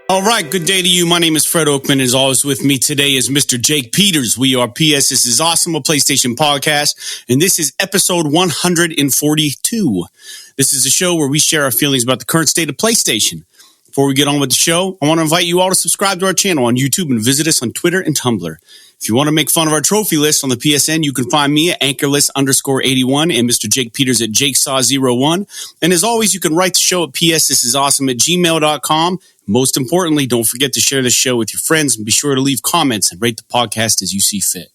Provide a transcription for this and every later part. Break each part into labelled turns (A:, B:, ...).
A: All right, good day to you. My name is Fred Oakman. As always, with me today is Mr. Jake Peters. We are PS. This is Awesome, a PlayStation podcast, and this is episode 142. This is a show where we share our feelings about the current state of PlayStation. Before we get on with the show, I want to invite you all to subscribe to our channel on YouTube and visit us on Twitter and Tumblr. If you want to make fun of our trophy list on the PSN, you can find me at anchorlist_81 and Mr. Jake Peters at jakesaw01. And as always, you can write the show at psthisisawesome@gmail.com. Most importantly, don't forget to share the show with your friends and be sure to leave comments and rate the podcast as you see fit.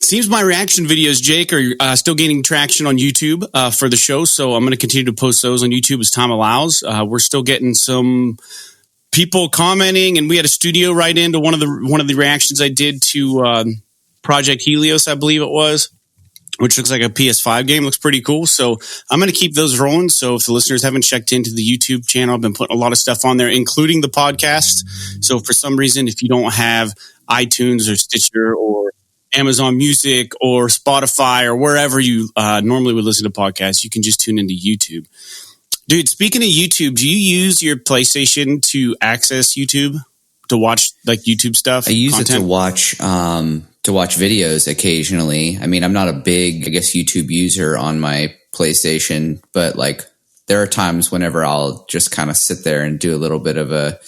A: It seems my reaction videos, Jake, are still gaining traction on YouTube for the show, so I'm going to continue to post those on YouTube as time allows. We're still getting some people commenting, and we had a studio right into one of the reactions I did to Project Helios, I believe it was, which looks like a PS5 game. Looks pretty cool. So I'm going to keep those rolling. So if the listeners haven't checked into the YouTube channel, I've been putting a lot of stuff on there, including the podcast. So for some reason, if you don't have iTunes or Stitcher or Amazon Music or Spotify or wherever you normally would listen to podcasts, you can just tune into YouTube. Dude, speaking of YouTube, do you use your PlayStation to access YouTube, to watch like YouTube stuff?
B: I use content? It to watch videos occasionally. I mean, I'm not a big, YouTube user on my PlayStation, but like there are times whenever I'll just kind of sit there and do a little bit of a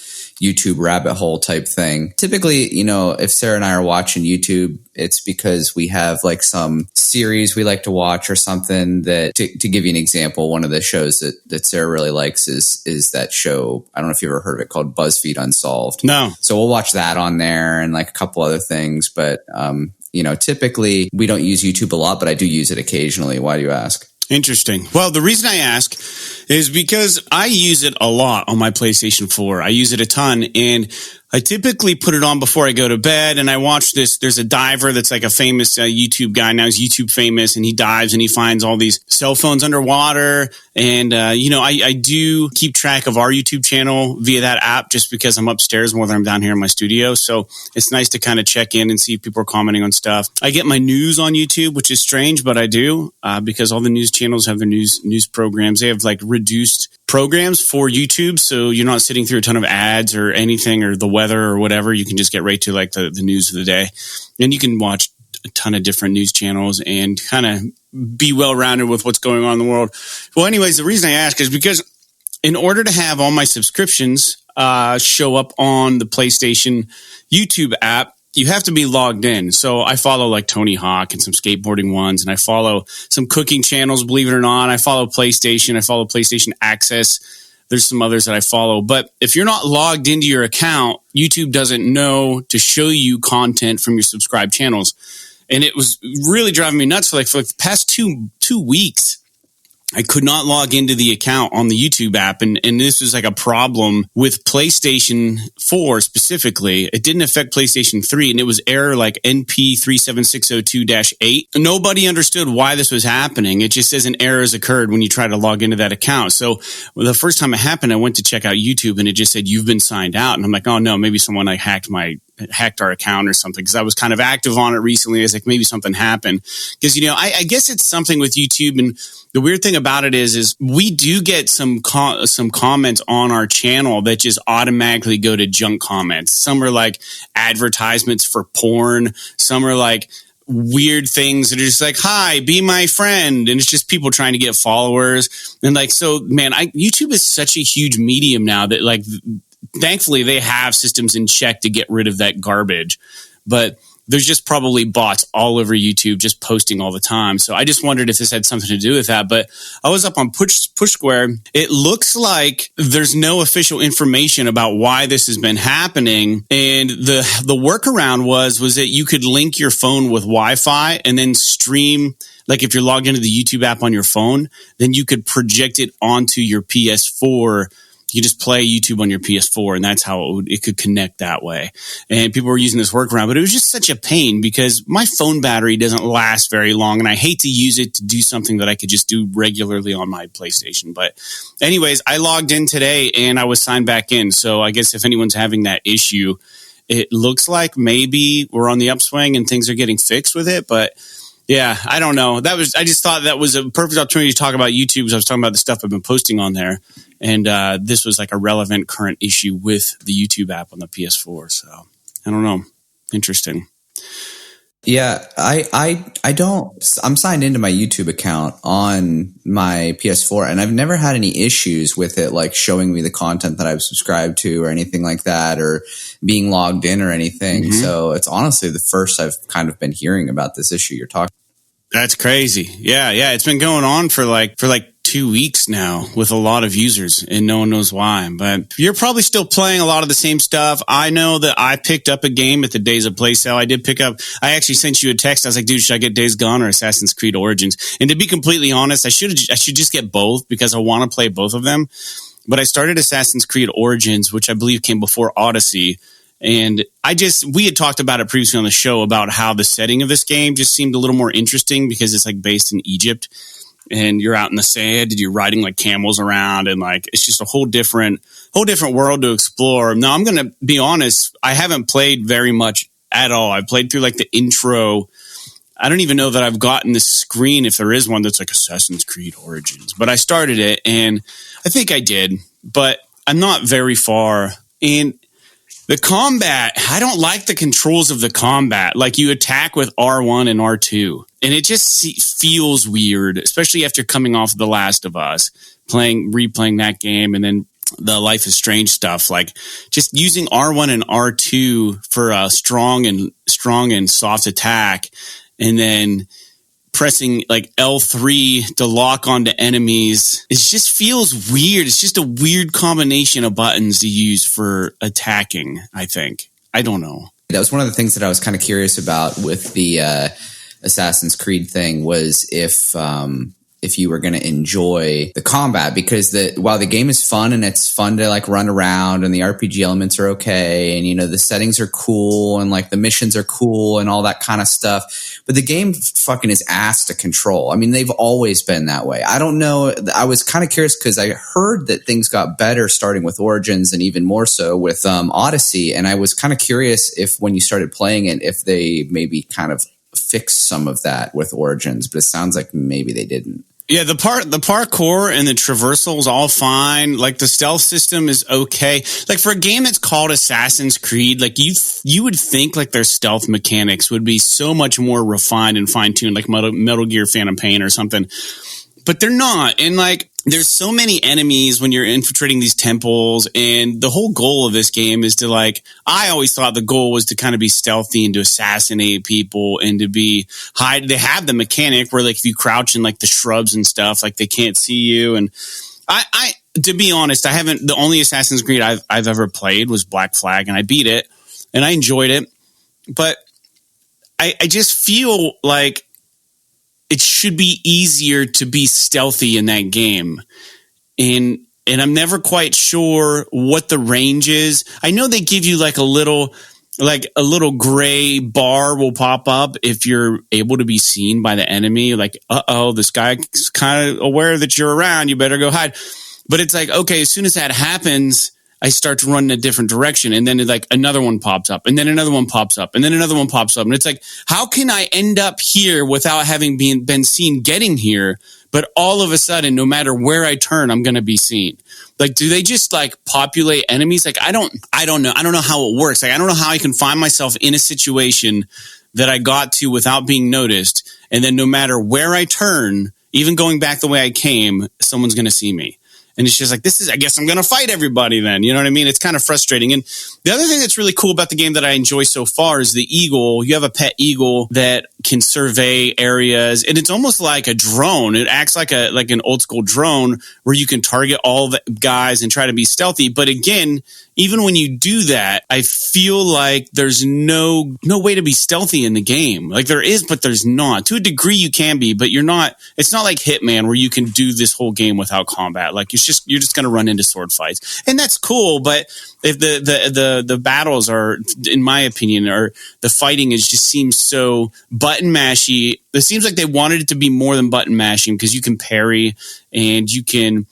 B: YouTube rabbit hole type thing. Typically, if Sarah and I are watching YouTube, it's because we have like some series we like to watch or something that, to give you an example, one of the shows that Sarah really likes is that show. I don't know if you've ever heard of it, called BuzzFeed Unsolved.
A: No.
B: So we'll watch that on there and like a couple other things. But, typically we don't use YouTube a lot, but I do use it occasionally. Why do you ask?
A: Interesting. Well, the reason I ask is because I use it a lot on my PlayStation 4. I use it a ton, and I typically put it on before I go to bed, and I watch this. There's a diver that's like a famous YouTube guy now. He's YouTube famous, and he dives and he finds all these cell phones underwater. And, I do keep track of our YouTube channel via that app just because I'm upstairs more than I'm down here in my studio. So it's nice to kind of check in and see if people are commenting on stuff. I get my news on YouTube, which is strange, but I do because all the news channels have their news programs. They have like reduced programs for YouTube, so you're not sitting through a ton of ads or anything or the weather or whatever. You can just get right to like the news of the day, and you can watch a ton of different news channels and kind of be well-rounded with what's going on in the world. Well, anyways, the reason I ask is because in order to have all my subscriptions show up on the PlayStation YouTube app, you have to be logged in. So I follow like Tony Hawk and some skateboarding ones, and I follow some cooking channels, believe it or not. I follow PlayStation. I follow PlayStation Access. There's some others that I follow. But if you're not logged into your account, YouTube doesn't know to show you content from your subscribed channels. And it was really driving me nuts for the past two weeks. I could not log into the account on the YouTube app, and this was like a problem with PlayStation 4 specifically. It didn't affect PlayStation 3, and it was error like NP37602-8. Nobody understood why this was happening. It just says an error has occurred when you try to log into that account. So the first time it happened, I went to check out YouTube, and it just said, you've been signed out. And I'm like, oh no, maybe someone like hacked our account or something, because I was kind of active on it recently. I was like, maybe something happened. Because, I guess it's something with YouTube, and the weird thing about it is we do get some comments on our channel that just automatically go to junk comments. Some are like advertisements for porn. Some are like weird things that are just like, hi, be my friend. And it's just people trying to get followers. And like, so man, YouTube is such a huge medium now that like, thankfully they have systems in check to get rid of that garbage. But there's just probably bots all over YouTube just posting all the time. So I just wondered if this had something to do with that. But I was up on Push Square. It looks like there's no official information about why this has been happening. And the workaround was that you could link your phone with Wi-Fi and then stream. Like if you're logged into the YouTube app on your phone, then you could project it onto your PS4. You just play YouTube on your PS4, and that's how it could connect that way. And people were using this workaround, but it was just such a pain because my phone battery doesn't last very long, and I hate to use it to do something that I could just do regularly on my PlayStation. But anyways, I logged in today, and I was signed back in. So I guess if anyone's having that issue, it looks like maybe we're on the upswing and things are getting fixed with it. But Yeah, I don't know. I just thought that was a perfect opportunity to talk about YouTube because I was talking about the stuff I've been posting on there. And this was like a relevant current issue with the YouTube app on the PS4. So I don't know. Interesting.
B: Yeah, I'm signed into my YouTube account on my PS4 and I've never had any issues with it, like showing me the content that I've subscribed to or anything like that, or being logged in or anything. Mm-hmm. So it's honestly the first I've kind of been hearing about this issue you're talking.
A: That's crazy. Yeah. It's been going on for like 2 weeks now with a lot of users and no one knows why, but you're probably still playing a lot of the same stuff. I know that I picked up a game at the Days of Play sale. I actually sent you a text. I was like, dude, should I get Days Gone or Assassin's Creed Origins? And to be completely honest, I should just get both because I want to play both of them. But I started Assassin's Creed Origins, which I believe came before Odyssey. And we had talked about it previously on the show about how the setting of this game just seemed a little more interesting because it's like based in Egypt. And you're out in the sand and you're riding like camels around and like it's just a whole different world to explore. Now, I'm going to be honest, I haven't played very much at all. I played through like the intro. I don't even know that I've gotten the screen if there is one that's like Assassin's Creed Origins. But I started it and I think I did, but I'm not very far. And the combat, I don't like the controls of the combat. Like you attack with R1 and R2. And it just feels weird, especially after coming off The Last of Us, replaying that game, and then the Life is Strange stuff. Like just using R1 and R2 for a strong and soft attack, and then pressing like L3 to lock onto enemies. It just feels weird. It's just a weird combination of buttons to use for attacking, I think. I don't know.
B: That was one of the things that I was kind of curious about with the Assassin's Creed thing was if you were going to enjoy the combat, because while the game is fun and it's fun to like run around and the RPG elements are okay and, you know, the settings are cool and like the missions are cool and all that kind of stuff, but the game fucking is ass to control. I mean, they've always been that way. I don't know. I was kind of curious because I heard that things got better starting with Origins and even more so with Odyssey. And I was kind of curious if when you started playing it, if they maybe kind of fixed some of that with Origins, but it sounds like maybe they didn't.
A: Yeah, the parkour and the traversal is all fine. Like the stealth system is okay. Like for a game that's called Assassin's Creed, like you would think like their stealth mechanics would be so much more refined and fine tuned, like Metal Gear Phantom Pain or something. But they're not. And like there's so many enemies when you're infiltrating these temples, and the whole goal of this game is to like, I always thought the goal was to kind of be stealthy and to assassinate people and to be hide. They have the mechanic where like if you crouch in like the shrubs and stuff, like they can't see you. And I to be honest, the only Assassin's Creed I've ever played was Black Flag, and I beat it and I enjoyed it. But I just feel like it should be easier to be stealthy in that game. And I'm never quite sure what the range is. I know they give you like a little gray bar will pop up if you're able to be seen by the enemy. Like, this guy's kind of aware that you're around. You better go hide. But it's like, okay, as soon as that happens, I start to run in a different direction. And then like another one pops up, and then another one pops up, and then another one pops up. And it's like, how can I end up here without having been seen getting here? But all of a sudden, no matter where I turn, I'm going to be seen. Like, do they just like populate enemies? Like, I don't know. I don't know how it works. Like, I don't know how I can find myself in a situation that I got to without being noticed. And then no matter where I turn, even going back the way I came, someone's going to see me. And it's just like, I guess I'm going to fight everybody then. You know what I mean? It's kind of frustrating. And the other thing that's really cool about the game that I enjoy so far is the eagle. You have a pet eagle that can survey areas, and it's almost like a drone. It acts like an old school drone where you can target all the guys and try to be stealthy. But again, even when you do that, I feel like there's no way to be stealthy in the game. Like there is, but there's not. To a degree you can be, but you're not. It's not like Hitman where you can do this whole game without combat. Like you're just going to run into sword fights. And that's cool, but if the battles are, in my opinion, or the fighting just seems so button mashy. It seems like they wanted it to be more than button mashing, because you can parry and you can,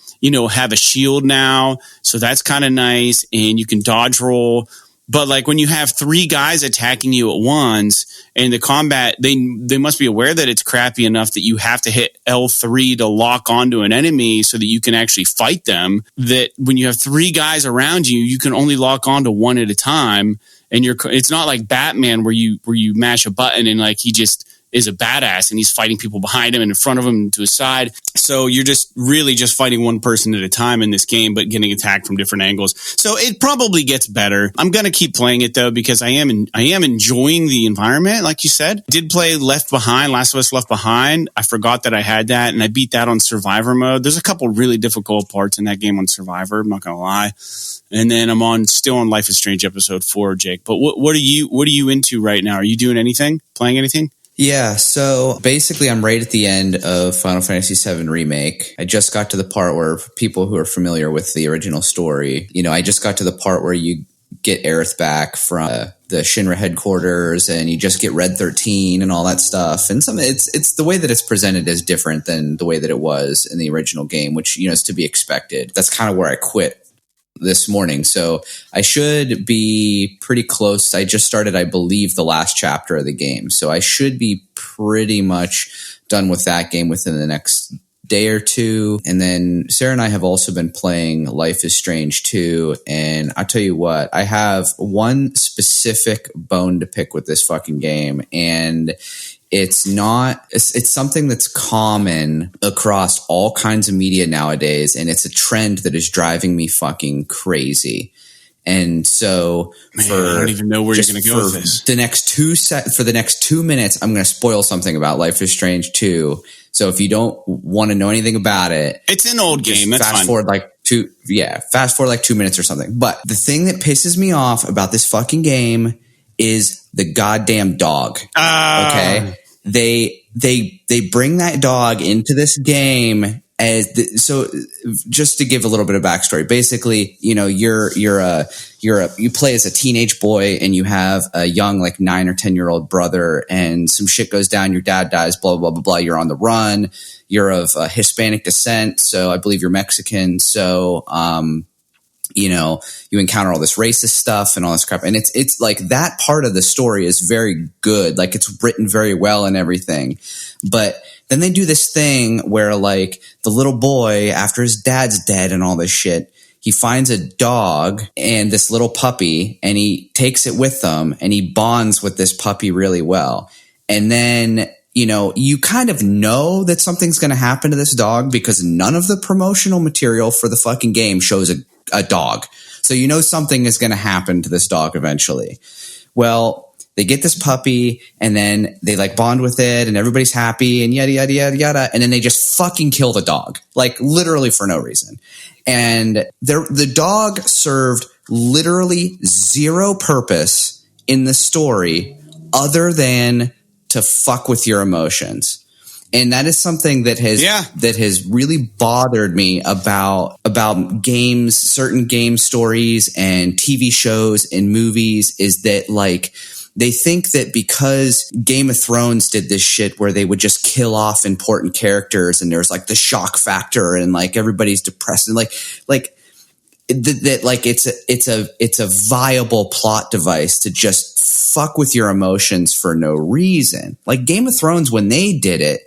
A: have a shield now. So that's kind of nice. And you can dodge roll. But like when you have 3 guys attacking you at once and the combat, they must be aware that it's crappy enough that you have to hit L3 to lock onto an enemy so that you can actually fight them. That when you have 3 guys around you, you can only lock onto one at a time. And it's not like Batman where you mash a button and like he just is a badass and he's fighting people behind him and in front of him and to his side. So you're just really just fighting one person at a time in this game, but getting attacked from different angles. So it probably gets better. I'm going to keep playing it though, because I am enjoying the environment. Like you said, I did play Last of Us Left Behind. I forgot that I had that and I beat that on survivor mode. There's a couple really difficult parts in that game on survivor. I'm not going to lie. And then I'm still on Life is Strange episode 4, Jake. But what are you into right now? Are you doing anything? Playing anything?
B: Yeah, so basically I'm right at the end of Final Fantasy VII Remake. I just got to the part where people who are familiar with the original story, I just got to the part where you get Aerith back from the Shinra headquarters and you just get Red 13 and all that stuff. And it's the way that it's presented is different than the way that it was in the original game, which, is to be expected. That's kind of where I quit this morning. So I should be pretty close. I just started, I believe, the last chapter of the game. So I should be pretty much done with that game within the next day or two. And then Sarah and I have also been playing Life is Strange 2. And I'll tell you what, I have one specific bone to pick with this fucking game. And it's something that's common across all kinds of media nowadays. And it's a trend that is driving me fucking crazy. And so
A: I don't even know where you're going to go with this.
B: For the next 2 minutes, I'm going to spoil something about Life is Strange 2. So if you don't want to know anything about it,
A: it's an old game. That's
B: fast forward like 2 minutes or something. But the thing that pisses me off about this fucking game is the goddamn dog. Okay, they bring that dog into this game so just to give a little bit of backstory. Basically, you play as a teenage boy and you have a young like 9 or 10-year-old brother, and some shit goes down. Your dad dies. Blah blah blah blah. You're on the run. You're of Hispanic descent, so I believe you're Mexican. So you encounter all this racist stuff and all this crap. And it's like that part of the story is very good. Like it's written very well and everything. But then they do this thing where like the little boy, after his dad's dead and all this shit, he finds a dog and this little puppy and he takes it with them and he bonds with this puppy really well. And then, you kind of know that something's going to happen to this dog because none of the promotional material for the fucking game shows a dog. So something is going to happen to this dog eventually. Well, they get this puppy and then they like bond with it and everybody's happy and yada, yada, yada, yada. And then they just fucking kill the dog, like literally for no reason. And the dog served literally zero purpose in the story other than to fuck with your emotions. And that is something that has really bothered me about games, certain game stories and TV shows and movies, is that like they think that because Game of Thrones did this shit where they would just kill off important characters and there's like the shock factor and like everybody's depressed and like it's a viable plot device to just fuck with your emotions for no reason. Like Game of Thrones, when they did it,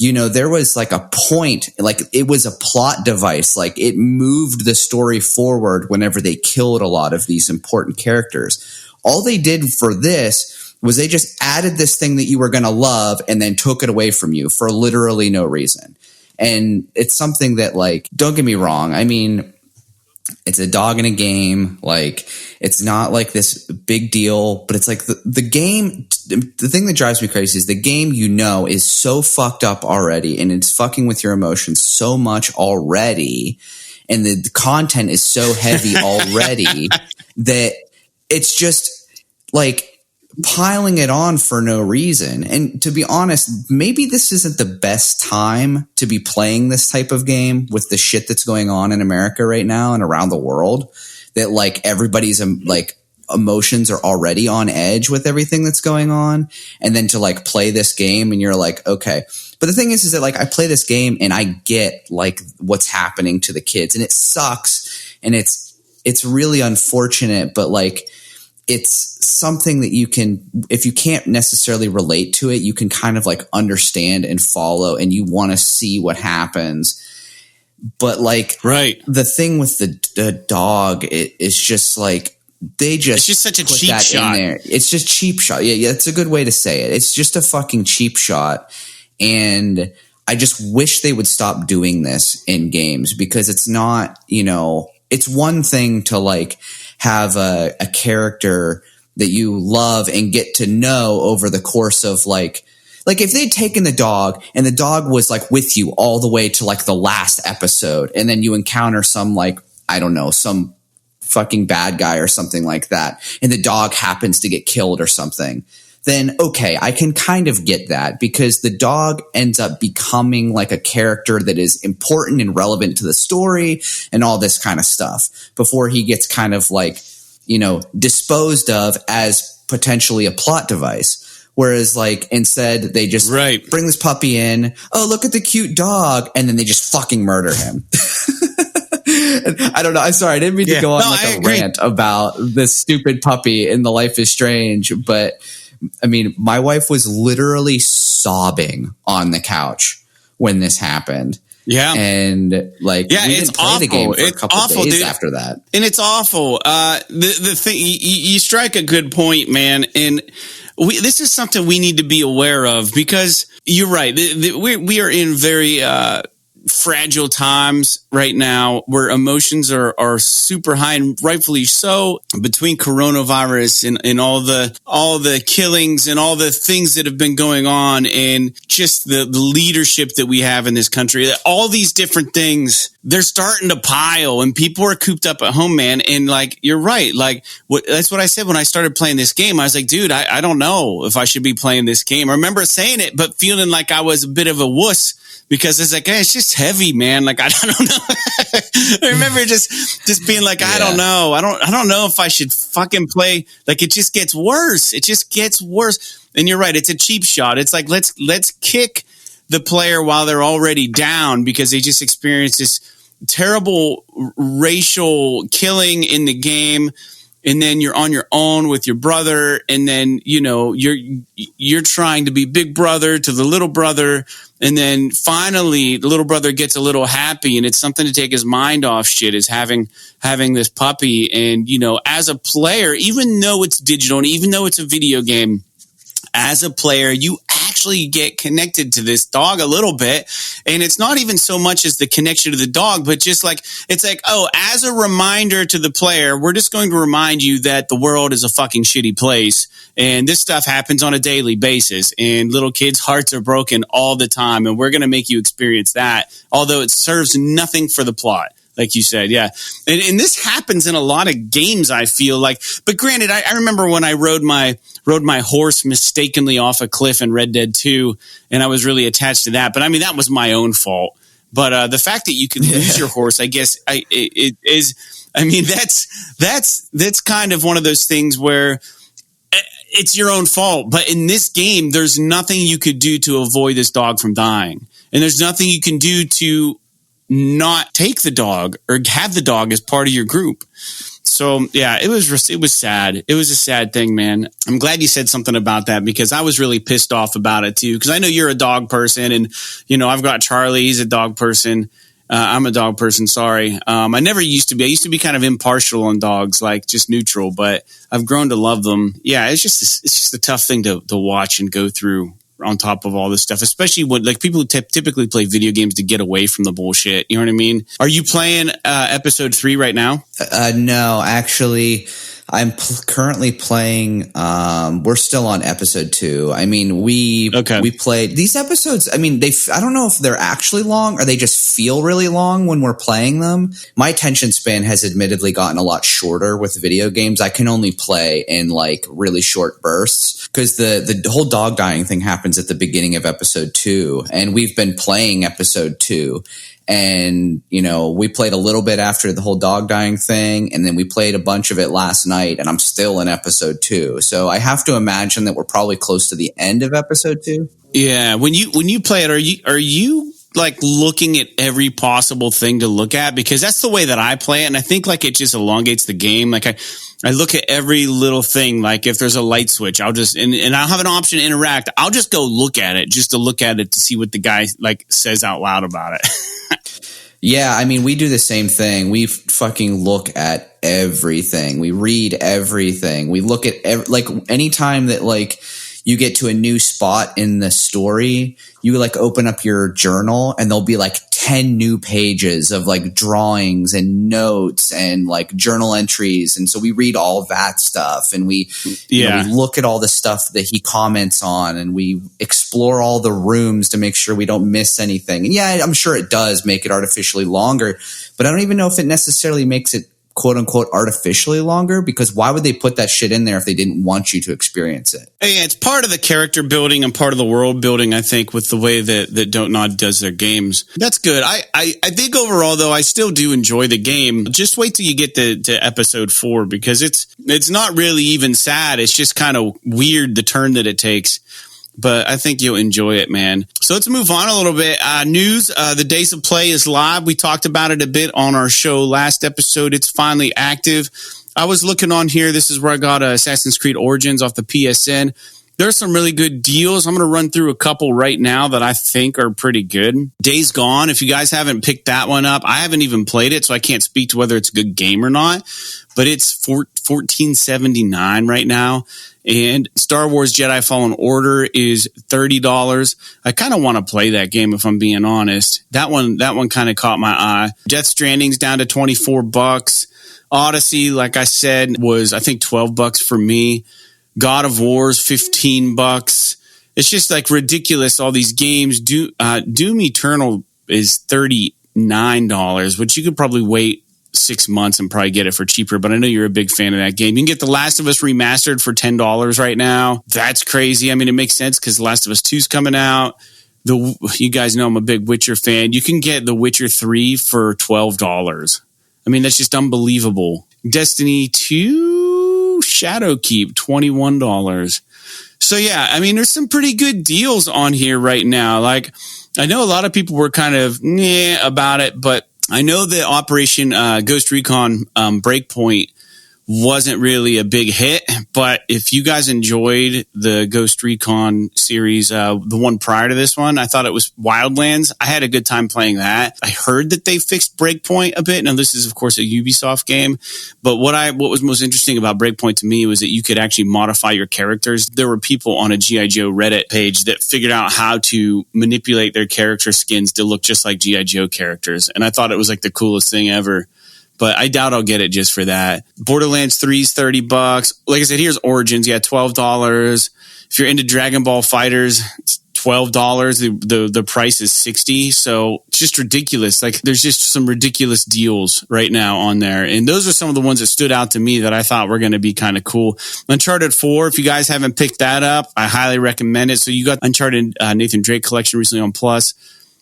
B: there was like a point, like it was a plot device. Like it moved the story forward whenever they killed a lot of these important characters. All they did for this was they just added this thing that you were going to love and then took it away from you for literally no reason. And it's something that, like, don't get me wrong. I mean, it's a dog in a game. Like, it's not like this big deal, but it's like the game. The thing that drives me crazy is the game, is so fucked up already, and it's fucking with your emotions so much already. And the content is so heavy already that it's just like piling it on for no reason. And to be honest, maybe this isn't the best time to be playing this type of game with the shit that's going on in America right now and around the world, that like everybody's like emotions are already on edge with everything that's going on. And then to like play this game and you're like, okay. But the thing is that like I play this game and I get like what's happening to the kids, and it sucks and it's really unfortunate, but like it's something that you can, if you can't necessarily relate to it, you can kind of like understand and follow, and you want to see what happens. But like,
A: right,
B: the thing with the dog, it's just like it's just
A: such a cheap shot.
B: in there. It's just cheap shot. Yeah, it's a good way to say it. It's just a fucking cheap shot, and I just wish they would stop doing this in games, because it's not, it's one thing to like have a character that you love and get to know over the course of like if they'd taken the dog and the dog was like with you all the way to like the last episode, and then you encounter some like, I don't know, some fucking bad guy or something like that, and the dog happens to get killed or something, then okay, I can kind of get that, because the dog ends up becoming like a character that is important and relevant to the story and all this kind of stuff before he gets kind of like, disposed of as potentially a plot device. Whereas like instead they just bring this puppy in. Oh, look at the cute dog. And then they just fucking murder him. I don't know. I'm sorry. I didn't mean to go on a rant about this stupid puppy in The Life is Strange, but I mean, my wife was literally sobbing on the couch when this happened. Yeah. And like, we didn't play the game for a couple of days after that.
A: And it's awful. The thing, you strike a good point, man. And this is something we need to be aware of, because you're right. We are in very, fragile times right now, where emotions are super high, and rightfully so, between coronavirus and all the killings and all the things that have been going on, and just the leadership that we have in this country. All these different things, they're starting to pile, and people are cooped up at home, man. And like, you're right. Like, that's what I said when I started playing this game. I was like, dude, I don't know if I should be playing this game. I remember saying it, but feeling like I was a bit of a wuss, because it's like, hey, it's just heavy, man. Like, I don't know. I remember just being like, I don't know. I don't know if I should fucking play. Like, it just gets worse. It just gets worse. And you're right. It's a cheap shot. It's like, let's kick the player while they're already down, because they just experienced this terrible racial killing in the game. And then you're on your own with your brother, and then you're trying to be big brother to the little brother, and then finally the little brother gets a little happy, and it's something to take his mind off shit, is having this puppy. And as a player, even though it's digital and even though it's a video game, as a player, you actually get connected to this dog a little bit. And it's not even so much as the connection to the dog, but just like, it's like, oh, as a reminder to the player, we're just going to remind you that the world is a fucking shitty place. And this stuff happens on a daily basis, and little kids' hearts are broken all the time. And we're going to make you experience that, although it serves nothing for the plot. Like you said, yeah. And this happens in a lot of games, I feel like. But granted, I remember when I rode my horse mistakenly off a cliff in Red Dead 2, and I was really attached to that. But I mean, that was my own fault. But the fact that you could lose your horse, I guess, that's kind of one of those things where it's your own fault. But in this game, there's nothing you could do to avoid this dog from dying. And there's nothing you can do to not take the dog or have the dog as part of your group. So yeah, it was sad. It was a sad thing, man. I'm glad you said something about that, because I was really pissed off about it too. Because I know you're a dog person, and I've got Charlie. He's a dog person. I'm a dog person. Sorry. I never used to be. I used to be kind of impartial on dogs, like just neutral. But I've grown to love them. Yeah, it's just a tough thing to watch and go through, on top of all this stuff, especially when like people who typically play video games to get away from the bullshit. You know what I mean? Are you playing episode 3 right now?
B: No, actually, I'm currently playing. We're still on episode 2. I mean, we played these episodes. I mean, I don't know if they're actually long or they just feel really long when we're playing them. My attention span has admittedly gotten a lot shorter with video games. I can only play in like really short bursts, because the whole dog dying thing happens at the beginning of episode 2, and we've been playing episode 2. And, we played a little bit after the whole dog dying thing, and then we played a bunch of it last night, and I'm still in episode 2. So I have to imagine that we're probably close to the end of episode 2.
A: Yeah. When you play it, are you like looking at every possible thing to look at, because that's the way that I play it. And I think like it just elongates the game. Like I look at every little thing. Like if there's a light switch, I'll just, and I'll have an option to interact. I'll just go look at it just to look at it to see what the guy like says out loud about it.
B: Yeah, I mean, we do the same thing. We fucking look at everything. We read everything. We look at like anytime that like you get to a new spot in the story, you like open up your journal and there'll be like 10 new pages of like drawings and notes and like journal entries. And so we read all that stuff and we look at all the stuff that he comments on and we explore all the rooms to make sure we don't miss anything. And yeah, I'm sure it does make it artificially longer, but I don't even know if it necessarily makes it quote unquote artificially longer, because why would they put that shit in there if they didn't want you to experience it?
A: Yeah, it's part of the character building and part of the world building, I think, with the way that Don't Nod does their games. That's good. I think overall, though, I still do enjoy the game. Just wait till you get to episode 4, because it's not really even sad. It's just kind of weird, the turn that it takes. But I think you'll enjoy it, man. So let's move on a little bit. News, the Days of Play is live. We talked about it a bit on our show last episode. It's finally active. I was looking on here. This is where I got Assassin's Creed Origins off the PSN. There's some really good deals. I'm going to run through a couple right now that I think are pretty good. Days Gone, if you guys haven't picked that one up, I haven't even played it, so I can't speak to whether it's a good game or not. But it's $14.79 right now. And Star Wars Jedi Fallen Order is $30. I kind of want to play that game, if I'm being honest. That one kind of caught my eye. Death Stranding's down to $24. Odyssey, like I said, was I think $12 for me. God of War's $15. It's just like ridiculous. All these games. Doom Eternal is $39, which you could probably wait 6 months and probably get it for cheaper, but I know you're a big fan of that game. You can get The Last of Us Remastered for $10 right now. That's crazy. I mean, it makes sense because The Last of Us 2 is coming out. You guys know I'm a big Witcher fan. You can get The Witcher 3 for $12. I mean, that's just unbelievable. Destiny 2 Shadowkeep, $21. So yeah, I mean, there's some pretty good deals on here right now. Like, I know a lot of people were kind of about it, but I know that Operation Ghost Recon Breakpoint wasn't really a big hit, but if you guys enjoyed the Ghost Recon series, the one prior to this one, I thought it was Wildlands. I had a good time playing that. I heard that they fixed Breakpoint a bit. Now, this is, of course, a Ubisoft game, but what was most interesting about Breakpoint to me was that you could actually modify your characters. There were people on a G.I. Joe Reddit page that figured out how to manipulate their character skins to look just like G.I. Joe characters, and I thought it was like the coolest thing ever. But I doubt I'll get it just for that. Borderlands 3 is $30. Like I said, here's Origins. Yeah, $12. If you're into Dragon Ball Fighters, it's $12. The price is $60. So it's just ridiculous. Like there's just some ridiculous deals right now on there. And those are some of the ones that stood out to me that I thought were going to be kind of cool. Uncharted 4, if you guys haven't picked that up, I highly recommend it. So you got Uncharted Nathan Drake collection recently on Plus.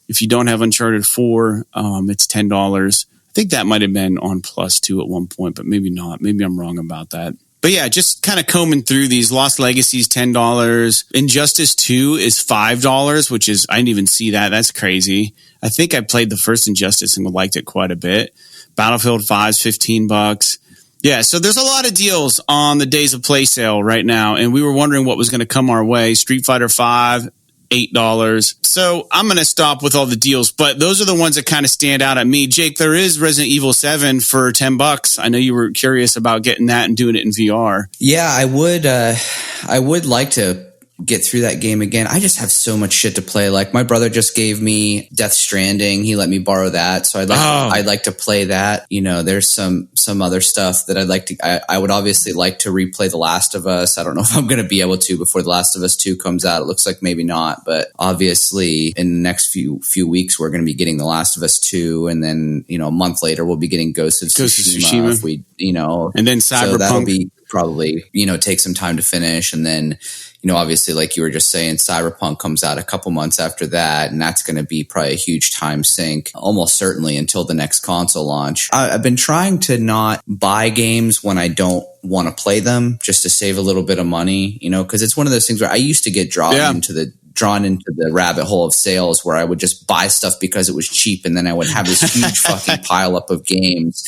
A: If you don't have Uncharted 4, it's $10. I think that might have been on Plus too at one point, but maybe not. Maybe I'm wrong about that. But yeah, just kind of combing through these. Lost Legacies, $10. Injustice 2 is $5, which is, I didn't even see that. That's crazy. I think I played the first Injustice and liked it quite a bit. Battlefield 5 is $15. Yeah, so there's a lot of deals on the Days of Play sale right now, and we were wondering what was going to come our way. Street Fighter 5, $8. So I'm going to stop with all the deals, but those are the ones that kind of stand out at me. Jake, there is Resident Evil 7 for $10. I know you were curious about getting that and doing it in VR.
B: Yeah, I would like to get through that game again. I just have so much shit to play. Like my brother just gave me Death Stranding. He let me borrow that. So I'd like to play that. You know, there's some other stuff that I'd like to, I would obviously like to replay The Last of Us. I don't know if I'm going to be able to before The Last of Us 2 comes out. It looks like maybe not, but obviously in the next few weeks, we're going to be getting The Last of Us 2. And then, you know, a month later, we'll be getting Ghost of Tsushima. If we, you know,
A: and then Cyberpunk.
B: So that'll be probably, you know, take some time to finish. And then, you know, obviously, like you were just saying, Cyberpunk comes out a couple months after that, and that's going to be probably a huge time sink, almost certainly until the next console launch. I've been trying to not buy games when I don't want to play them, just to save a little bit of money, you know, because it's one of those things where I used to get drawn into the drawn into the rabbit hole of sales where I would just buy stuff because it was cheap. And then I would have this huge fucking pile up of games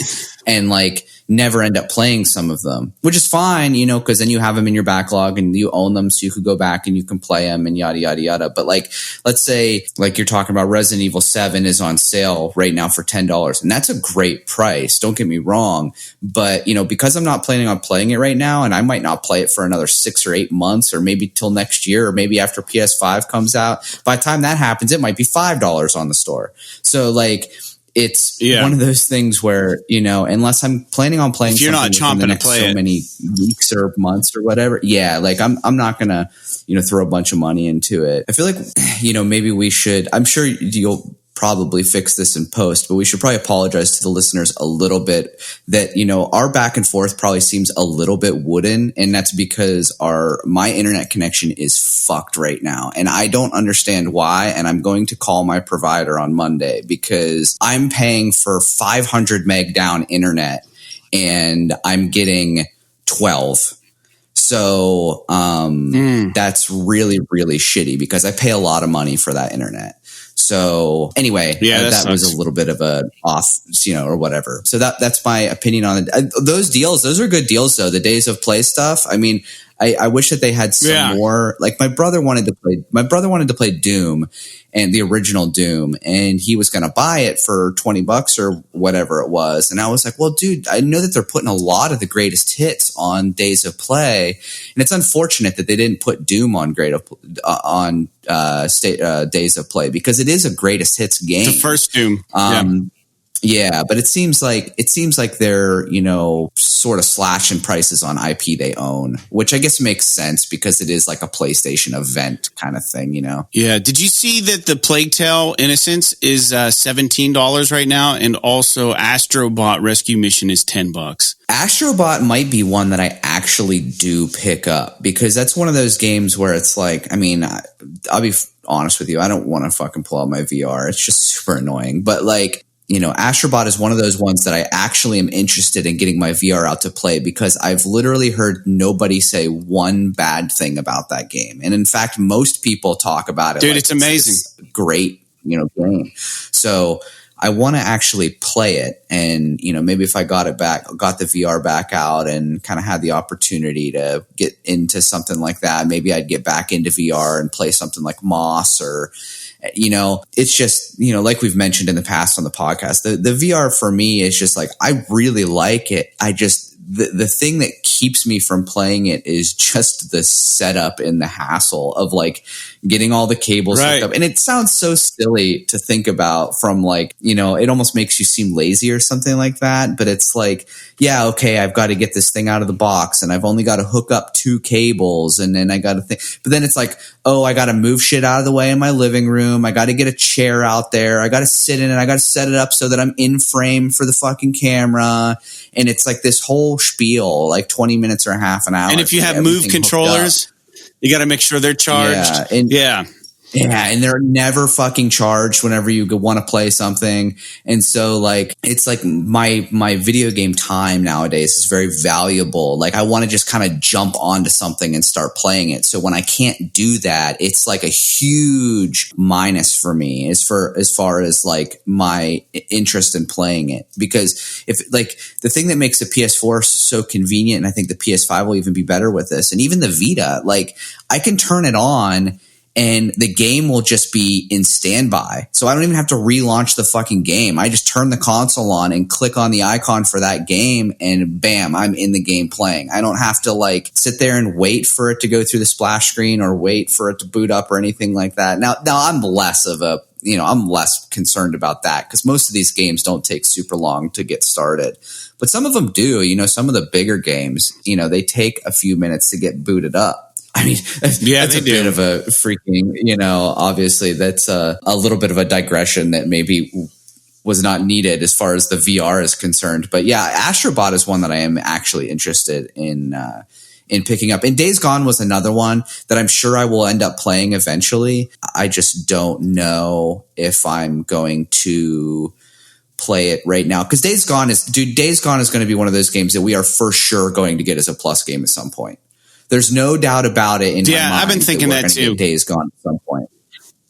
B: and like never end up playing some of them, which is fine, you know, because then you have them in your backlog and you own them. So you could go back and you can play them and yada, yada, yada. But like, let's say like you're talking about Resident Evil 7 is on sale right now for $10. And that's a great price. Don't get me wrong. But, you know, because I'm not planning on playing it right now and I might not play it for another 6 or 8 months or maybe till next year or maybe after PS5 comes out, by the time that happens, it might be $5 on the store. So like, it's one of those things where, you know, unless I'm planning on playing,
A: if you're not chomping to play
B: so many weeks or months or whatever, like I'm not gonna, you know, throw a bunch of money into it. I feel like, you know, maybe we should. I'm sure you'll probably fix this in post, but we should probably apologize to the listeners a little bit that, you know, our back and forth probably seems a little bit wooden, and that's because my internet connection is fucked right now, and I don't understand why, and I'm going to call my provider on Monday because I'm paying for 500 meg down internet and I'm getting 12. So that's really, really shitty because I pay a lot of money for that internet. So anyway, that was a little bit of a off, you know, or whatever. So that's my opinion on it. Those deals, those are good deals though. The Days of Play stuff. I mean, I wish that they had some more. Like my brother wanted to play Doom and the original Doom, and he was going to buy it for $20 or whatever it was. And I was like, well, dude, I know that they're putting a lot of the greatest hits on Days of Play, and it's unfortunate that they didn't put Doom on Days of Play because it is a greatest hits game.
A: The first Doom.
B: Yeah, but it seems like they're, you know, sort of slashing prices on IP they own, which I guess makes sense because it is like a PlayStation event kind of thing, you know?
A: Yeah. Did you see that the Plague Tale Innocence is $17 right now, and also Astrobot Rescue Mission is $10?
B: Astrobot might be one that I actually do pick up because that's one of those games where it's like, I mean, I'll be honest with you, I don't want to fucking pull out my VR. It's just super annoying, but like, you know, Astrobot is one of those ones that I actually am interested in getting my VR out to play because I've literally heard nobody say one bad thing about that game. And in fact, most people talk about it.
A: Dude,
B: like
A: it's amazing.
B: Great, you know, game. So I want to actually play it. And, you know, maybe if I got the VR back out and kind of had the opportunity to get into something like that, maybe I'd get back into VR and play something like Moss or, you know, it's just, you know, like we've mentioned in the past on the podcast, the VR for me is just like, I really like it. I just, the thing that keeps me from playing it is just the setup and the hassle of like getting all the cables hooked up. And it sounds so silly to think about from like, you know, it almost makes you seem lazy or something like that. But it's like, yeah, okay, I've got to get this thing out of the box and I've only got to hook up 2 cables. And then I got to think, but then it's like, oh, I got to move shit out of the way in my living room. I got to get a chair out there. I got to sit in it. I got to set it up so that I'm in frame for the fucking camera. And it's like this whole spiel, like 20 minutes or half an hour.
A: And if you have Move controllers, you got to make sure they're charged. Yeah,
B: and they're never fucking charged whenever you want to play something. And so like, it's like my video game time nowadays is very valuable. Like I want to just kind of jump onto something and start playing it. So when I can't do that, it's like a huge minus for me as far as like my interest in playing it. Because if like the thing that makes the PS4 so convenient, and I think the PS5 will even be better with this, and even the Vita, like I can turn it on and the game will just be in standby. So I don't even have to relaunch the fucking game. I just turn the console on and click on the icon for that game and bam, I'm in the game playing. I don't have to like sit there and wait for it to go through the splash screen or wait for it to boot up or anything like that. Now I'm less concerned about that because most of these games don't take super long to get started. But some of them do. You know, some of the bigger games, you know, they take a few minutes to get booted up. I mean, that's a bit of a freaking, you know, obviously that's a little bit of a digression that maybe was not needed as far as the VR is concerned. But yeah, Astrobot is one that I am actually interested in picking up. And Days Gone was another one that I'm sure I will end up playing eventually. I just don't know if I'm going to play it right now because Days Gone is going to be one of those games that we are for sure going to get as a plus game at some point. There's no doubt about it in my mind.
A: I've been thinking that too.
B: Days Gone at some point.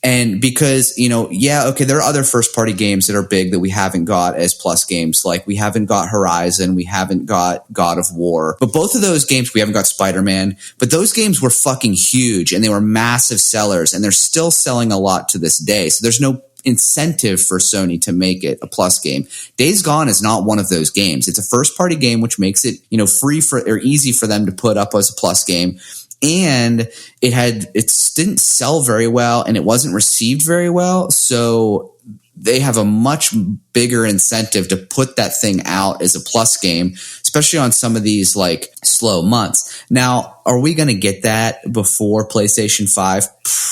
B: And because, there are other first party games that are big that we haven't got as plus games. Like we haven't got Horizon, we haven't got God of War, but both of those games, we haven't got Spider-Man, but those games were fucking huge and they were massive sellers and they're still selling a lot to this day. So there's no incentive for Sony to make it a plus game. Days Gone is not one of those games. It's a first party game, which makes it, free or easy for them to put up as a plus game. And it didn't sell very well and it wasn't received very well. So they have a much bigger incentive to put that thing out as a plus game, especially on some of these like slow months. Now, are we going to get that before PlayStation 5?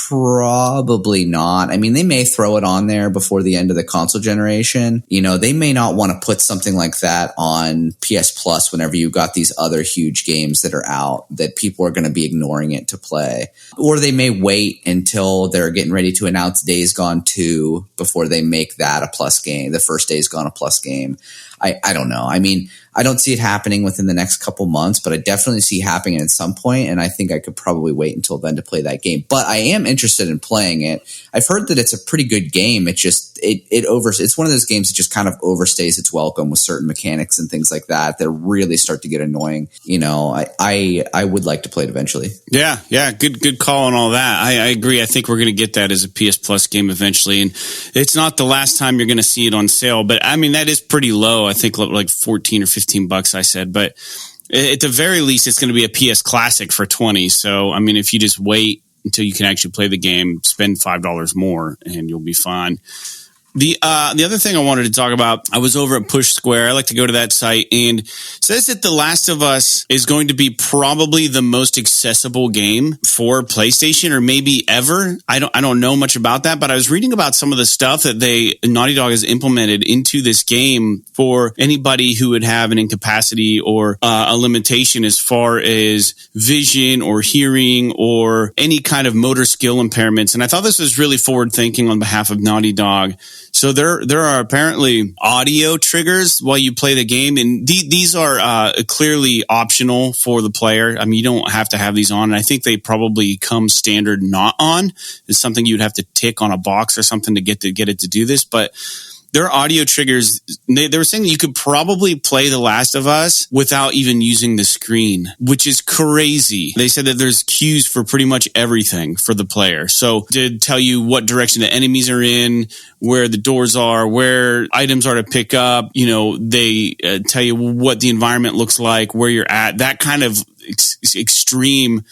B: Probably not. I mean, they may throw it on there before the end of the console generation. They may not want to put something like that on PS Plus whenever you got these other huge games that are out that people are going to be ignoring it to play. Or they may wait until they're getting ready to announce Days Gone 2 before they make that a plus game, the first Days Gone a plus game. I don't know. I mean, I don't see it happening within the next couple months, but I definitely see it happening at some point, and I think I could probably wait until then to play that game. But I am interested in playing it. I've heard that it's a pretty good game. It's one of those games that just kind of overstays its welcome with certain mechanics and things like that really start to get annoying. I would like to play it eventually.
A: Yeah, good call on all that. I agree. I think we're going to get that as a PS Plus game eventually, and it's not the last time you're going to see it on sale. But I mean, that is pretty low. I think like 14 or 15 bucks, I said, but at the very least, it's going to be a PS Classic for 20. So, I mean, if you just wait until you can actually play the game, spend $5 more and you'll be fine. The other thing I wanted to talk about, I was over at Push Square. I like to go to that site, and it says that The Last of Us is going to be probably the most accessible game for PlayStation, or maybe ever. I don't know much about that, but I was reading about some of the stuff that Naughty Dog has implemented into this game for anybody who would have an incapacity or a limitation as far as vision or hearing or any kind of motor skill impairments. And I thought this was really forward thinking on behalf of Naughty Dog. So there are apparently audio triggers while you play the game, and these are clearly optional for the player. I mean, you don't have to have these on, and I think they probably come standard not on. It's something you'd have to tick on a box or something to get it to do this, but there are audio triggers. They were saying that you could probably play The Last of Us without even using the screen, which is crazy. They said that there's cues for pretty much everything for the player. So to tell you what direction the enemies are in, where the doors are, where items are to pick up, they tell you what the environment looks like, where you're at, that kind of extreme.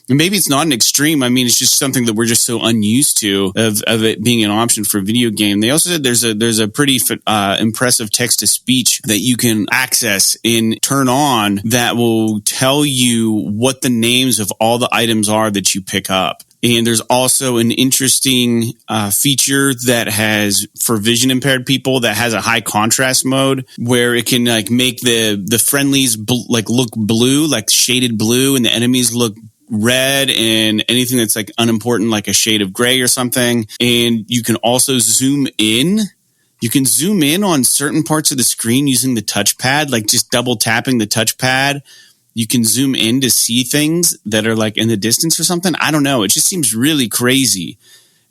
A: Maybe it's not an extreme. I mean, it's just something that we're just so unused to of it being an option for a video game. They also said there's a pretty impressive text to speech that you can access and turn on that will tell you what the names of all the items are that you pick up. And there's also an interesting feature that has, for vision impaired people, that has a high contrast mode where it can like make the friendlies look blue, like shaded blue, and the enemies look red, and anything that's like unimportant, like a shade of gray or something. And you can also zoom in. You can zoom in on certain parts of the screen using the touchpad, like just double tapping the touchpad. You can zoom in to see things that are like in the distance or something. I don't know. It just seems really crazy.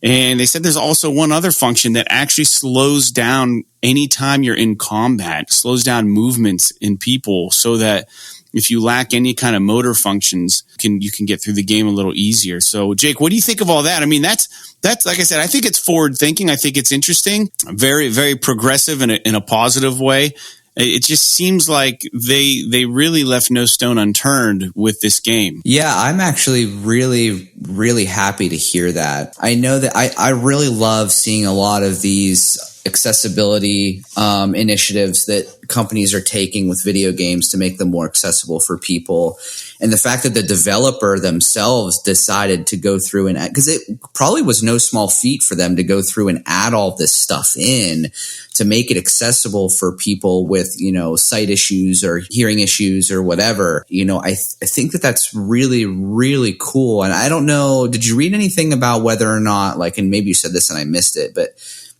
A: And they said there's also one other function that actually slows down anytime you're in combat, slows down movements in people so that if you lack any kind of motor functions, you can get through the game a little easier. So, Jake, what do you think of all that? I mean, that's like I said, I think it's forward thinking. I think it's interesting, very, very progressive in a positive way. It just seems like they really left no stone unturned with this game.
B: Yeah, I'm actually really, really happy to hear that. I know that I really love seeing a lot of these accessibility initiatives that companies are taking with video games to make them more accessible for people. And the fact that the developer themselves decided to go through and because it probably was no small feat for them to go through and add all this stuff in to make it accessible for people with, sight issues or hearing issues or whatever. I think that that's really, really cool. And I don't know, did you read anything about whether or not, and maybe you said this and I missed it, but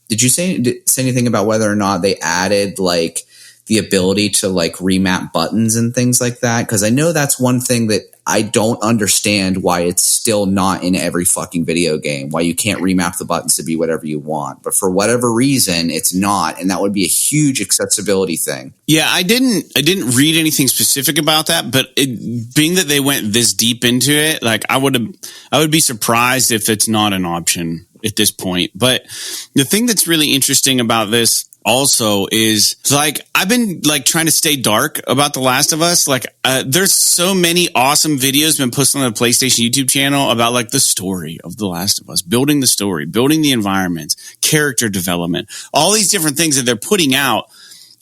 B: did you say anything about whether or not they added the ability to like remap buttons and things like that. Cause I know that's one thing that I don't understand why it's still not in every fucking video game, why you can't remap the buttons to be whatever you want. But for whatever reason, it's not. And that would be a huge accessibility thing.
A: Yeah, I didn't read anything specific about that, but being that they went this deep into it, like I would be surprised if it's not an option at this point. But the thing that's really interesting about this also is like I've been like trying to stay dark about The Last of Us. Like there's so many awesome videos been posted on the PlayStation YouTube channel about like the story of The Last of Us, building the story, building the environments, character development, all these different things that they're putting out.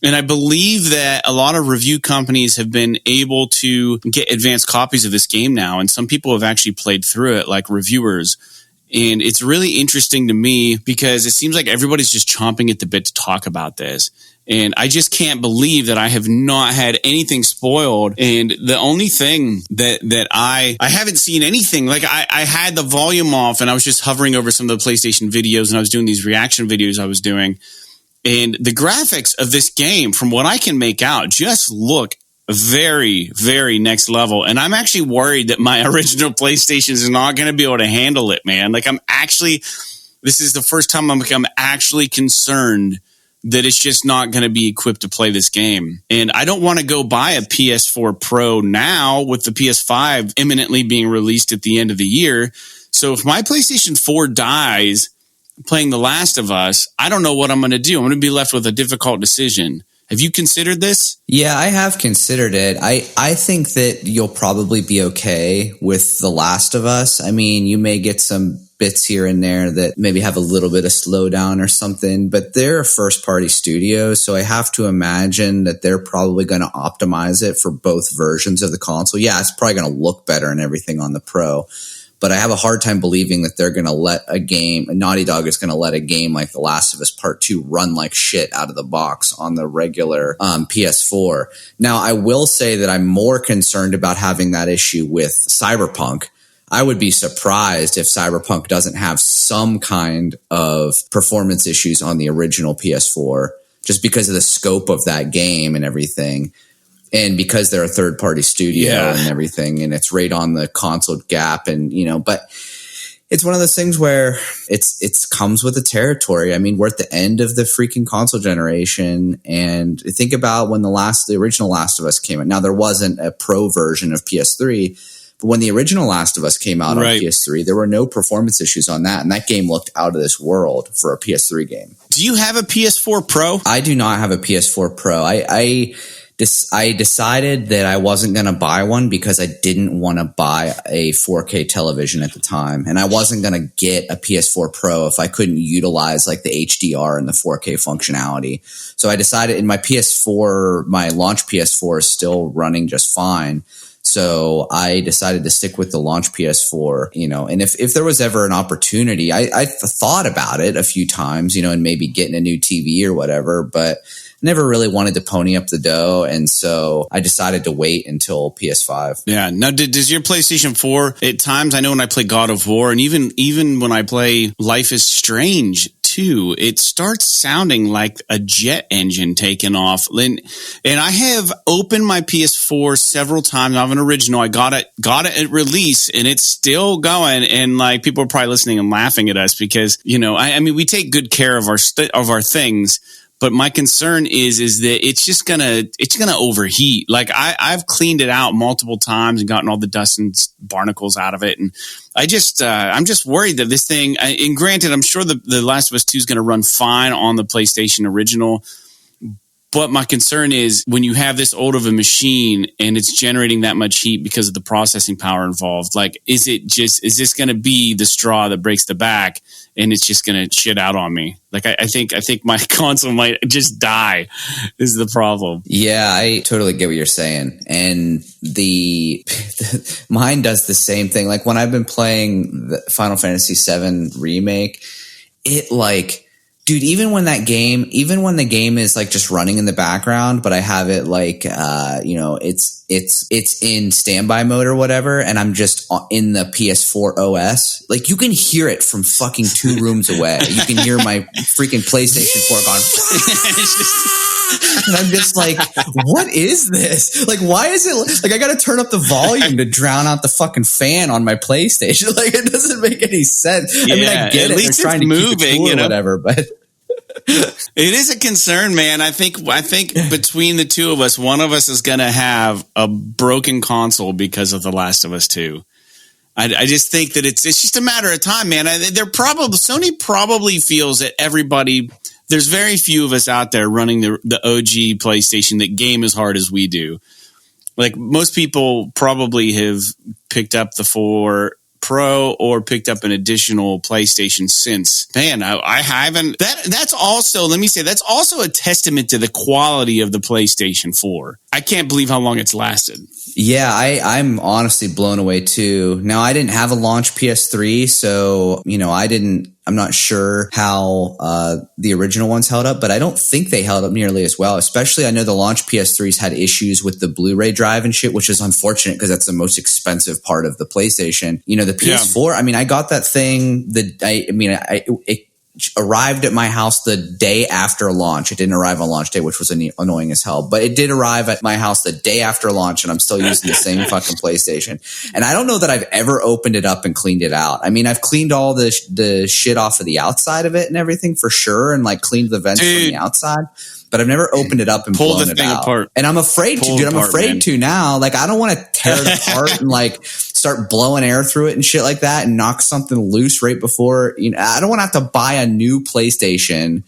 A: And I believe that a lot of review companies have been able to get advanced copies of this game now. And some people have actually played through it, like reviewers. And it's really interesting to me because it seems like everybody's just chomping at the bit to talk about this. And I just can't believe that I have not had anything spoiled. And the only thing that I haven't seen anything, like I had the volume off and I was just hovering over some of the PlayStation videos and I was doing these reaction videos I was doing. And the graphics of this game, from what I can make out, just look very, very next level. And I'm actually worried that my original PlayStation is not going to be able to handle it, man. Like this is the first time I'm actually concerned that it's just not going to be equipped to play this game. And I don't want to go buy a PS4 Pro now with the PS5 imminently being released at the end of the year. So if my PlayStation 4 dies playing The Last of Us, I don't know what I'm going to do. I'm going to be left with a difficult decision. Have you considered this?
B: Yeah, I have considered it. I think that you'll probably be okay with The Last of Us. I mean, you may get some bits here and there that maybe have a little bit of slowdown or something, but they're a first-party studio, so I have to imagine that they're probably going to optimize it for both versions of the console. Yeah, it's probably going to look better and everything on the Pro, but I have a hard time believing that they're going to let Naughty Dog is going to let a game like The Last of Us Part 2 run like shit out of the box on the regular PS4. Now, I will say that I'm more concerned about having that issue with Cyberpunk. I would be surprised if Cyberpunk doesn't have some kind of performance issues on the original PS4, just because of the scope of that game and everything. And because they're a third-party studio and everything, and it's right on the console gap, and but it's one of those things where it's comes with the territory. I mean, we're at the end of the freaking console generation, and think about when the original Last of Us came out. Now, there wasn't a pro version of PS3, but when the original Last of Us came out on PS3, there were no performance issues on that, and that game looked out of this world for a PS3 game.
A: Do you have a PS4 Pro?
B: I do not have a PS4 Pro. I decided that I wasn't going to buy one because I didn't want to buy a 4K television at the time. And I wasn't going to get a PS4 Pro if I couldn't utilize like the HDR and the 4K functionality. So I decided in my launch PS4 is still running just fine. So I decided to stick with the launch PS4, and if there was ever an opportunity, I thought about it a few times, and maybe getting a new TV or whatever, but never really wanted to pony up the dough. And so I decided to wait until PS5.
A: Yeah. Now, does your PlayStation 4 at times, I know when I play God of War and even when I play Life is Strange too, it starts sounding like a jet engine taking off. And I have opened my PS4 several times. I have an original. I got it at release and it's still going. And like people are probably listening and laughing at us because, I mean, we take good care of our things. But my concern is that it's just gonna overheat. Like I've cleaned it out multiple times and gotten all the dust and barnacles out of it, and I'm just worried that this thing. And granted, I'm sure the Last of Us 2 is going to run fine on the PlayStation original. But my concern is when you have this old of a machine and it's generating that much heat because of the processing power involved, like, is this going to be the straw that breaks the back and it's just going to shit out on me? Like, I think my console might just die is the problem.
B: Yeah, I totally get what you're saying. And mine does the same thing. Like when I've been playing the Final Fantasy VII remake, it like Dude, even when the game is like just running in the background, but I have it like, it's in standby mode or whatever, and I'm just in the PS4 OS, like you can hear it from fucking 2 rooms away. You can hear my freaking PlayStation 4 going, and I'm just like, what is this? Like, why is it like I got to turn up the volume to drown out the fucking fan on my PlayStation? Like, it doesn't make any sense.
A: Yeah,
B: I mean, I get it. They're trying to keep it cool or whatever, but
A: it is a concern, man. I think between the two of us, one of us is going to have a broken console because of The Last of Us 2. I just think that it's just a matter of time, man. Sony probably feels that everybody. There's very few of us out there running the OG PlayStation that game as hard as we do. Like most people probably have picked up the 4 Pro or picked up an additional PlayStation since. Man, I haven't. That's also, let me say, that's also a testament to the quality of the PlayStation 4. I can't believe how long it's lasted.
B: Yeah, I'm honestly blown away too. Now, I didn't have a launch PS3, so, I'm not sure how the original ones held up, but I don't think they held up nearly as well. Especially, I know the launch PS3s had issues with the Blu-ray drive and shit, which is unfortunate because that's the most expensive part of the PlayStation. The PS4, I got that thing, it arrived at my house the day after launch. It didn't arrive on launch day, which was annoying as hell, but it did arrive at my house the day after launch, and I'm still using the same fucking PlayStation. And I don't know that I've ever opened it up and cleaned it out. I've cleaned all the shit off of the outside of it and everything for sure, and like cleaned the vents from the outside. But I've never opened it up and blown it out. Apart. And I'm afraid to, dude. I'm afraid to now. Like, I don't want to tear it apart and like start blowing air through it and shit like that and knock something loose right before. I don't want to have to buy a new PlayStation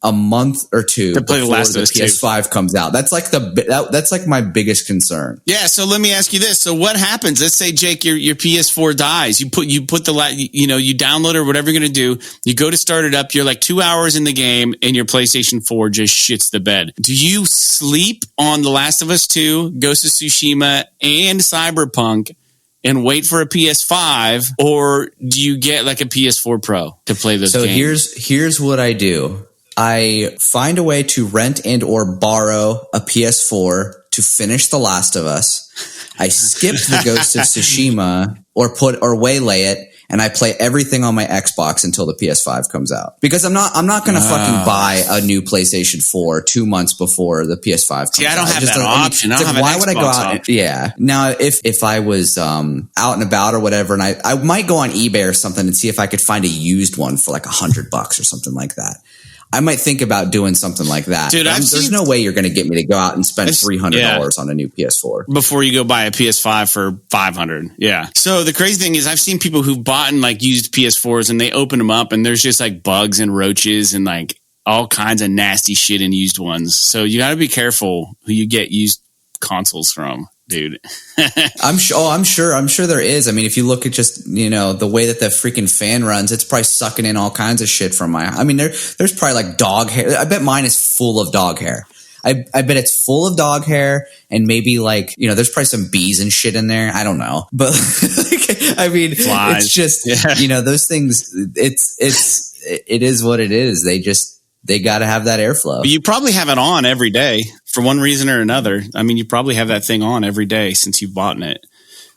B: a month or two
A: to play
B: before
A: the
B: PS5 comes out. That's like that's like my biggest concern.
A: Yeah. So let me ask you this. So what happens? Let's say, Jake, your PS4 dies. You put you download it or whatever you're going to do. You go to start it up. You're like 2 hours in the game and your PlayStation 4 just shits the bed. Do you sleep on The Last of Us 2, Ghost of Tsushima, and Cyberpunk and wait for a PS5, or do you get like a PS4 Pro to play those games?
B: So here's what I do. I find a way to rent and or borrow a PS4 to finish The Last of Us. I skip the Ghost of Tsushima or waylay it, and I play everything on my Xbox until the PS5 comes out. Because I'm not going to fucking buy a new PlayStation 4 2 months before the PS5 comes out.
A: See, I don't have that option.
B: Why would I go out? Yeah. Now, if I was out and about or whatever, and I might go on eBay or something and see if I could find a used one for like $100 or something like that. I might think about doing something like that.
A: Dude,
B: there's no way you're going to get me to go out and spend $300 on a new PS4
A: before you go buy a PS5 for $500. Yeah. So the crazy thing is, I've seen people who've bought like used PS4s and they open them up and there's just like bugs and roaches and like all kinds of nasty shit in used ones. So you got to be careful who you get used consoles from, dude.
B: I'm sure there is. If you look at just, the way that the freaking fan runs, it's probably sucking in all kinds of shit from there's probably like dog hair. I bet mine is full of dog hair. I bet it's full of dog hair and maybe like, there's probably some bees and shit in there. I don't know. But
A: flies.
B: It's just, those things, it is what it is. They got to have that airflow.
A: But you probably have it on every day for one reason or another. You probably have that thing on every day since you've bought it.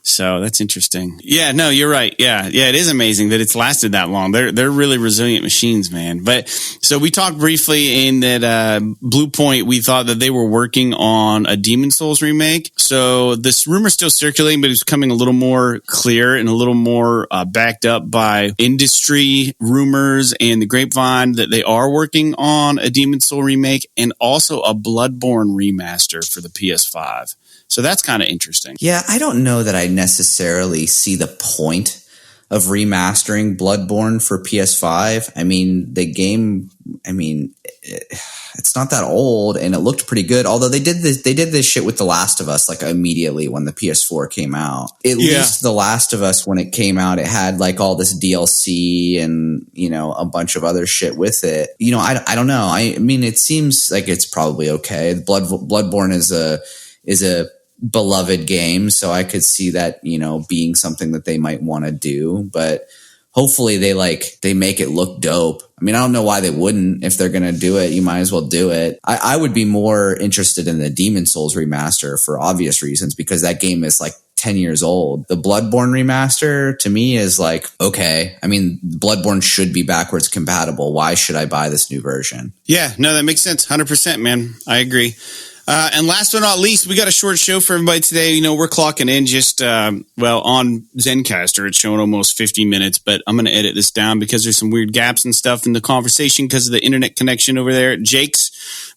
A: So that's interesting. Yeah, no, you're right. Yeah, it is amazing that it's lasted that long. They're really resilient machines, man. But so we talked briefly in that Blue Point, we thought that they were working on a Demon's Souls remake. So this rumor's still circulating, but it's becoming a little more clear and a little more backed up by industry rumors and the grapevine that they are working on a Demon's Souls remake and also a Bloodborne remaster for the PS5. So that's kind of interesting.
B: Yeah, I don't know that I necessarily see the point of remastering Bloodborne for PS5. The game, it's not that old and it looked pretty good. Although they did this shit with The Last of Us like immediately when the PS4 came out. At least The Last of Us, when it came out, it had like all this DLC and, a bunch of other shit with it. I don't know. It seems like it's probably okay. Bloodborne is a beloved game, so I could see that, being something that they might want to do, but hopefully they make it look dope. mean, I don't know why they wouldn't. If they're going to do it, you might as well do it. I would be more interested in the Demon Souls remaster for obvious reasons, because that game is like 10 years old. The Bloodborne remaster to me is like, okay, I mean, Bloodborne should be backwards compatible. Why should I buy this new version?
A: Yeah, no, that makes sense. 100%, man. I agree. And last but not least, we got a short show for everybody today. You know, we're clocking in just, on Zencaster, it's showing almost 50 minutes, but I'm going to edit this down because there's some weird gaps and stuff in the conversation because of the internet connection over there at Jake's.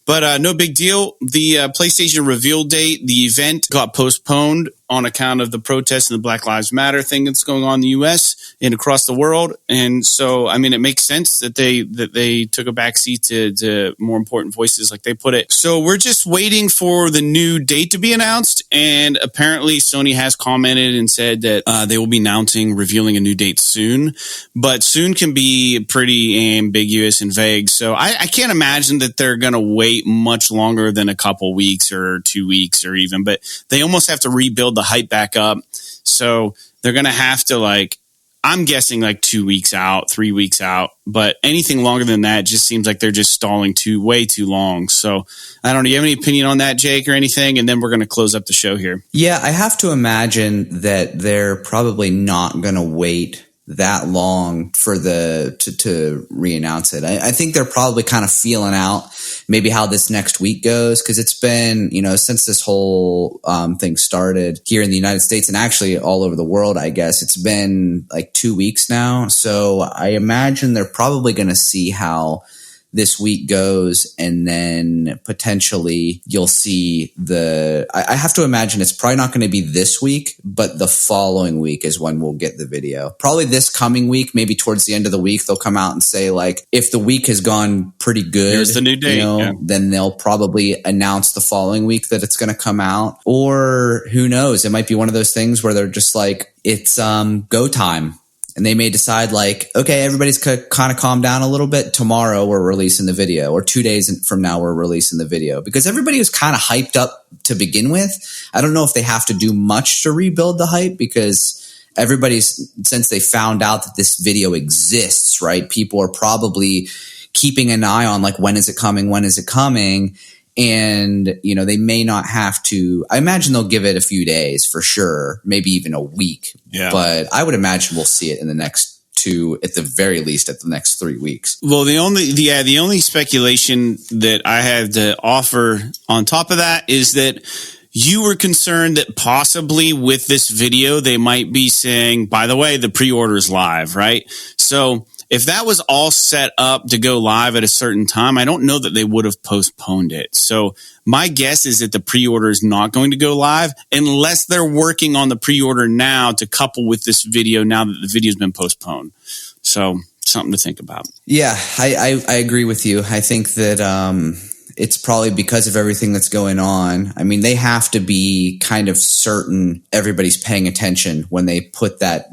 A: But no big deal. The PlayStation reveal date, the event got postponed on account of the protests and the Black Lives Matter thing that's going on in the U.S. and across the world. And so, I mean, it makes sense that they took a backseat to more important voices, like they put it. So we're just waiting for the new date to be announced. And apparently Sony has commented and said that they will be revealing a new date soon. But soon can be pretty ambiguous and vague. So I can't imagine that they're going to wait much longer than a couple weeks or 2 weeks or even. But they almost have to rebuild the hype back up. So they're going to have to, I'm guessing 2 weeks out, 3 weeks out, but anything longer than that just seems like they're just stalling way too long. So I don't know. Do you have any opinion on that, Jake, or anything? And then we're going to close up the show here.
B: Yeah, I have to imagine that they're probably not going to wait that long for to re-announce it. I think they're probably kind of feeling out maybe how this next week goes, because it's been, since this whole thing started here in the United States and actually all over the world, I guess it's been 2 weeks now. So I imagine they're probably going to see how this week goes, and then potentially you'll see I have to imagine it's probably not going to be this week, but the following week is when we'll get the video. Probably this coming week, maybe towards the end of the week, they'll come out and say, if the week has gone pretty good,
A: here's the new date,
B: then they'll probably announce the following week that it's going to come out. Or who knows? It might be one of those things where they're just it's go time. And they may decide okay, everybody's kind of calmed down a little bit. Tomorrow we're releasing the video, or 2 days from now we're releasing the video, because everybody was kind of hyped up to begin with. I don't know if they have to do much to rebuild the hype, because since they found out that this video exists, right? People are probably keeping an eye on when is it coming? When is it coming? And, they may not have to. I imagine they'll give it a few days for sure, maybe even a week.
A: Yeah.
B: But I would imagine we'll see it in the next 2, at the very least, at the next 3 weeks.
A: Well, the only speculation that I have to offer on top of that is that you were concerned that possibly with this video, they might be saying, by the way, the pre-order is live, right? So if that was all set up to go live at a certain time, I don't know that they would have postponed it. So my guess is that the pre-order is not going to go live unless they're working on the pre-order now to couple with this video now that the video's been postponed. So something to think about.
B: Yeah, I agree with you. I think that it's probably because of everything that's going on. I mean, they have to be kind of certain everybody's paying attention when they put that,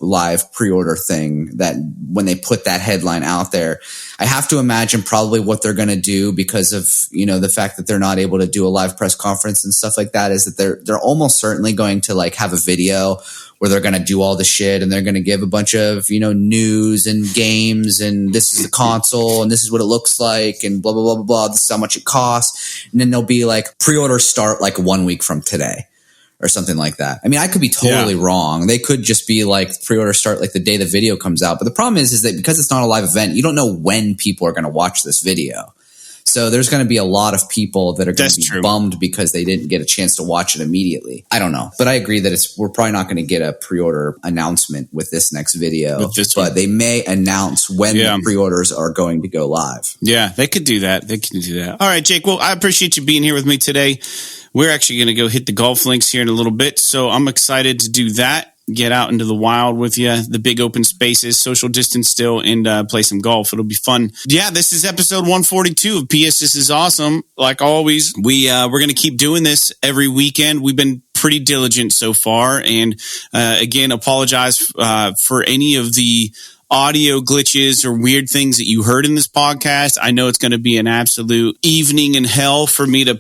B: live pre-order thing, that when they put that headline out there. I have to imagine probably what they're going to do, because of, the fact that they're not able to do a live press conference and stuff like that, is that they're almost certainly going to have a video where they're going to do all the shit, and they're going to give a bunch of, news and games, and this is the console, and this is what it looks like, and blah, blah, blah, blah, blah. This is how much it costs. And then they'll be pre-order start 1 week from today or something like that. I mean, I could be totally wrong. They could just be pre-order start the day the video comes out. But the problem is that because it's not a live event, you don't know when people are going to watch this video. So there's going to be a lot of people that are going to be bummed because they didn't get a chance to watch it immediately. I don't know. But I agree that we're probably not going to get a pre-order announcement with this next video. But they may announce when the pre-orders are going to go live.
A: Yeah, they could do that. All right, Jake. Well, I appreciate you being here with me today. We're actually going to go hit the golf links here in a little bit. So I'm excited to do that. Get out into the wild with you, the big open spaces, social distance still, and play some golf. It'll be fun. Yeah, this is episode 142 of PS. This is awesome. Like always, we're going to keep doing this every weekend. We've been pretty diligent so far. And again, apologize for any of the audio glitches or weird things that you heard in this podcast. I know it's going to be an absolute evening in hell for me to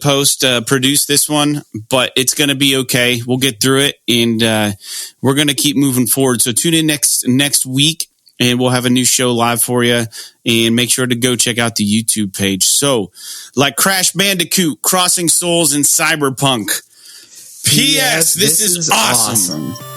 A: produce this one, but it's going to be okay. We'll get through it, and we're going to keep moving forward. So tune in next week, and we'll have a new show live for you. And make sure to go check out the YouTube page. So, like Crash Bandicoot, Crossing Souls, and Cyberpunk. P.S. This is awesome.